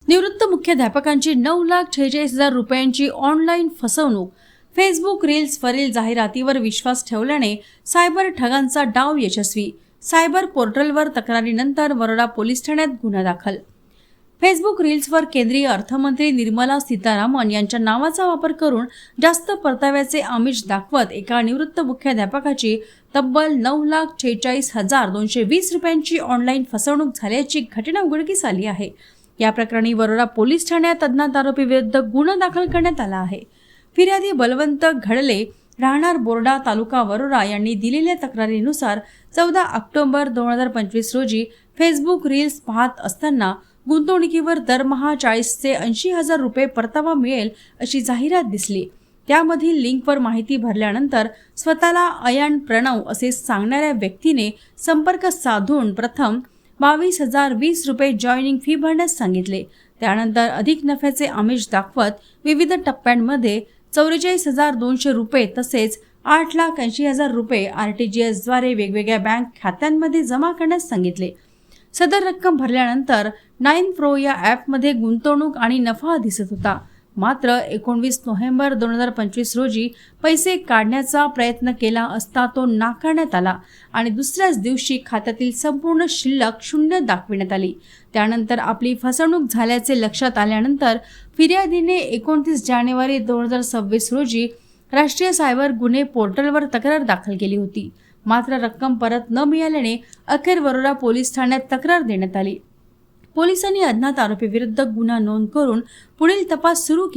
निवृत्त मुख्याध्यापकांची 9,46,000 रुपयांची ऑनलाईन फसवणूक. फेसबुक रील्सवरील जाहिरातीवर विश्वास ठेवल्याने सायबर ठगांचा डाव यशस्वी. सायबर पोर्टलवर तक्रारीनंतर वरोरा पोलीस ठाण्यात गुन्हा दाखल. फेसबुक रील्सवर केंद्रीय अर्थमंत्री निर्मला सीतारामन यांच्या नावाचा वापर करून जास्त परताव्याचे आमिष दाखवत एका निवृत्त मुख्याध्यापकाची तब्बल 9,46,220 रुपयांची ऑनलाईन फसवणूक झाल्याची घटना उघडकीस आली आहे. या प्रकरणी वरोरा पोलीस ठाण्यात अज्ञात आरोपीविरुद्ध गुन्हा दाखल करण्यात आला आहे. फिर्यादी बलवंत घडले राहणार बोर्डा तालुका वरोरा यांनी दिलेल्या तक्रारीनुसार 14 ऑक्टोबर 2025 रोजी फेसबुक रील्स पाहत असताना गुंतवणुकीवर दरमहा 40 ते 80,000 रुपये परतावा मिळेल अशी जाहिरात दिसली. त्यामधील लिंकवर माहिती भरल्यानंतर स्वतःला अयान प्रणव असे सांगणाऱ्या व्यक्तीने संपर्क साधून प्रथम 22,020 रुपये जॉईनिंग फी भरण्यास सांगितले. त्यानंतर अधिक नफ्याचे आमिष दाखवत विविध टप्प्यांमध्ये 44,200 रुपये तसेच 8,80,000 रुपये RTGS द्वारे वेगवेगळ्या बँक खात्यांमध्ये जमा करण्यास सांगितले. सदर रक्कम भरल्यानंतर 9 प्रो या ॲपमध्ये गुंतवणूक आणि नफा दिसत होता. मात्र 19 नोव्हेंबर 2025 रोजी पैसे काढण्याचा प्रयत्न केला असता तो नाकारण्यात आला आणि दुसऱ्याच दिवशी खात्यातील संपूर्ण शिल्लक शून्य दाखविण्यात आली. त्यानंतर आपली फसवणूक झाल्याचे लक्षात आल्यानंतर फिर्यादीने 29 जानेवारी 2026 रोजी राष्ट्रीय सायबर गुन्हे पोर्टलवर तक्रार दाखल केली होती. मात्र रक्कम परत न मिळाल्याने अखेर वरोरा पोलीस ठाण्यात तक्रार देण्यात आली. पोलिसांनी अज्ञात आरोपीविरुद्ध गुन्हा नोंद करून पुढील तपास सुरू केला.